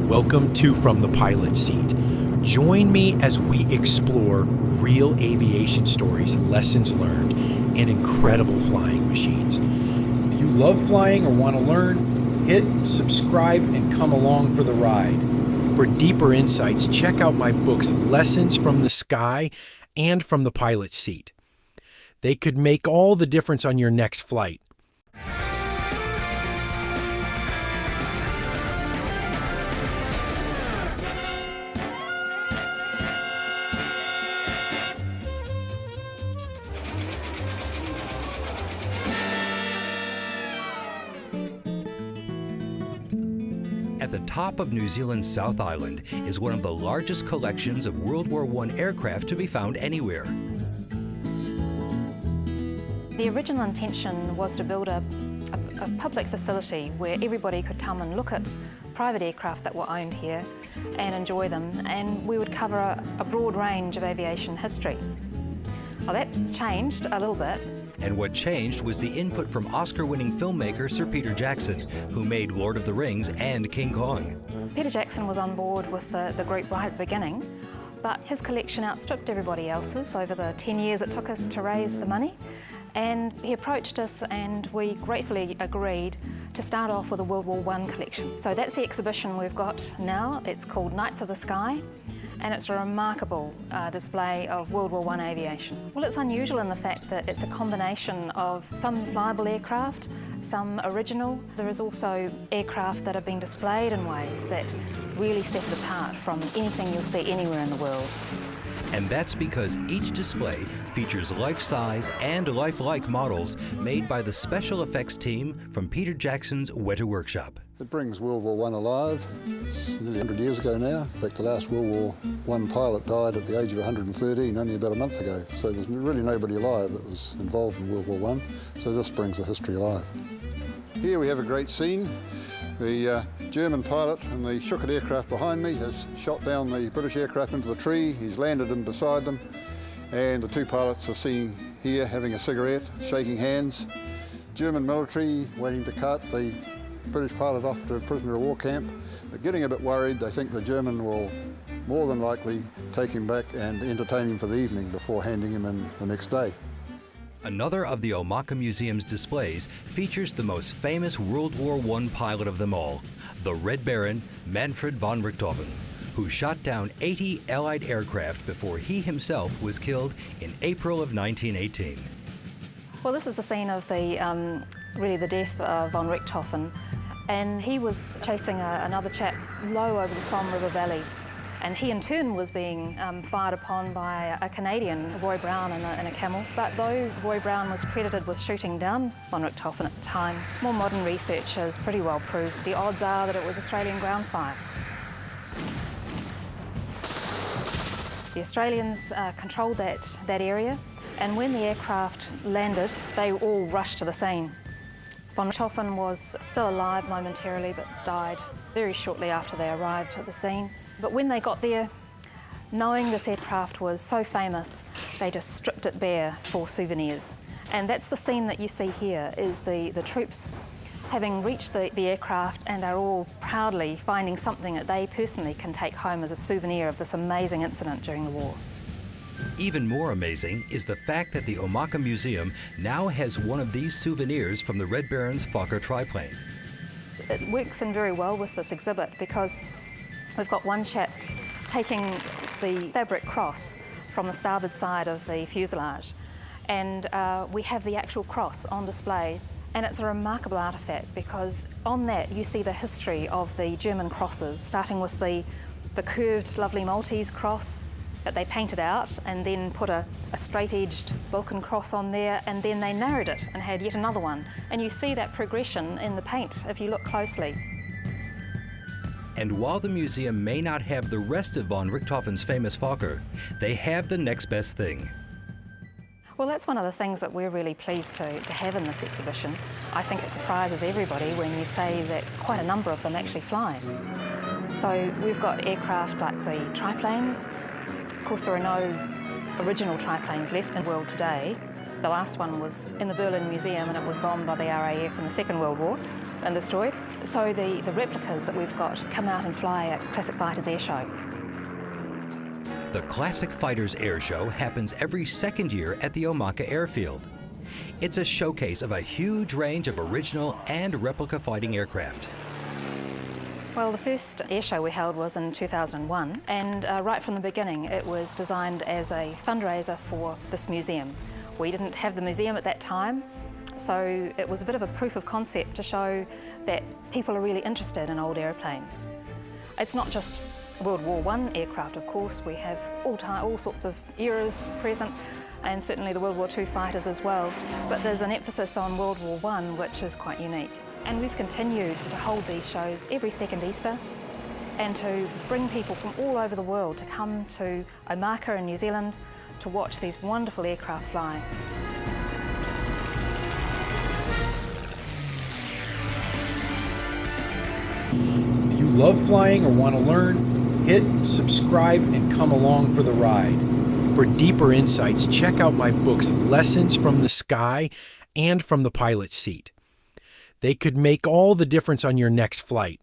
Welcome to From the Pilot's Seat. Join me as we explore real aviation stories, lessons learned, and incredible flying machines. If you love flying or want to learn, hit subscribe and come along for the ride. For deeper insights, check out my books, Lessons from the Sky and From the Pilot's Seat. They could make all the difference on your next flight. At the top of New Zealand's South Island is one of the largest collections of World War I aircraft to be found anywhere. The original intention was to build a public facility where everybody could come and look at private aircraft that were owned here and enjoy them, and we would cover a broad range of aviation history. Well, that changed a little bit. And what changed was the input from Oscar-winning filmmaker Sir Peter Jackson, who made Lord of the Rings and King Kong. Peter Jackson was on board with the group right at the beginning, but his collection outstripped everybody else's over the 10 years it took us to raise the money. And he approached us and we gratefully agreed to start off with a World War I collection. So that's the exhibition we've got now. It's called Knights of the Sky, and it's a remarkable display of World War I aviation. Well, it's unusual in the fact that it's a combination of some flyable aircraft, some original. There is also aircraft that have been displayed in ways that really set it apart from anything you'll see anywhere in the world. And that's because each display features life-size and lifelike models made by the special effects team from Peter Jackson's Weta Workshop. It brings World War I alive. It's nearly 100 years ago now. In fact, the last World War I pilot died at the age of 113 only about a month ago. So there's really nobody alive that was involved in World War I. So this brings the history alive. Here we have a great scene. The German pilot in the Schuckert aircraft behind me has shot down the British aircraft into the tree. He's landed them beside them. And the two pilots are seen here having a cigarette, shaking hands. German military waiting to cart the British pilot off to a prisoner of war camp. They're getting a bit worried. They think the German will more than likely take him back and entertain him for the evening before handing him in the next day. Another of the Omaka Museum's displays features the most famous World War I pilot of them all, the Red Baron Manfred von Richthofen, who shot down 80 Allied aircraft before he himself was killed in April of 1918. Well, this is the scene of the really the death of von Richthofen, and he was chasing another chap low over the Somme River Valley. And he in turn was being fired upon by a Canadian, Roy Brown, in a Camel. But though Roy Brown was credited with shooting down von Richthofen at the time, more modern research has pretty well proved the odds are that it was Australian ground fire. The Australians controlled that area, and when the aircraft landed, they all rushed to the scene. Von Richthofen was still alive momentarily, but died very shortly after they arrived at the scene. But when they got there, knowing this aircraft was so famous, they just stripped it bare for souvenirs. And that's the scene that you see here, is the troops having reached the aircraft, and they're all proudly finding something that they personally can take home as a souvenir of this amazing incident during the war. Even more amazing is the fact that the Omaka Museum now has one of these souvenirs from the Red Baron's Fokker triplane. It works in very well with this exhibit because we've got one chap taking the fabric cross from the starboard side of the fuselage, and we have the actual cross on display. And it's a remarkable artefact because on that you see the history of the German crosses, starting with the curved, lovely Maltese cross that they painted out and then put a straight-edged Vulcan cross on there, and then they narrowed it and had yet another one. And you see that progression in the paint if you look closely. And while the museum may not have the rest of von Richthofen's famous Fokker, they have the next best thing. Well, that's one of the things that we're really pleased to have in this exhibition. I think it surprises everybody when you say that quite a number of them actually fly. So we've got aircraft like the triplanes. Of course, there are no original triplanes left in the world today. The last one was in the Berlin Museum and it was bombed by the RAF in the Second World War and destroyed. So the replicas that we've got come out and fly at Classic Fighters Air Show. The Classic Fighters Air Show happens every second year at the Omaka Airfield. It's a showcase of a huge range of original and replica fighting aircraft. Well, the first air show we held was in 2001, and right from the beginning it was designed as a fundraiser for this museum. We didn't have the museum at that time, so it was a bit of a proof of concept to show that people are really interested in old airplanes. It's not just World War I aircraft, of course. We have all sorts of eras present, and certainly the World War II fighters as well. But there's an emphasis on World War I, which is quite unique. And we've continued to hold these shows every second Easter and to bring people from all over the world to come to Omaka in New Zealand to watch these wonderful aircraft fly. If you love flying or want to learn, hit subscribe and come along for the ride. For deeper insights, check out my books, Lessons from the Sky and From the Pilot's Seat. They could make all the difference on your next flight.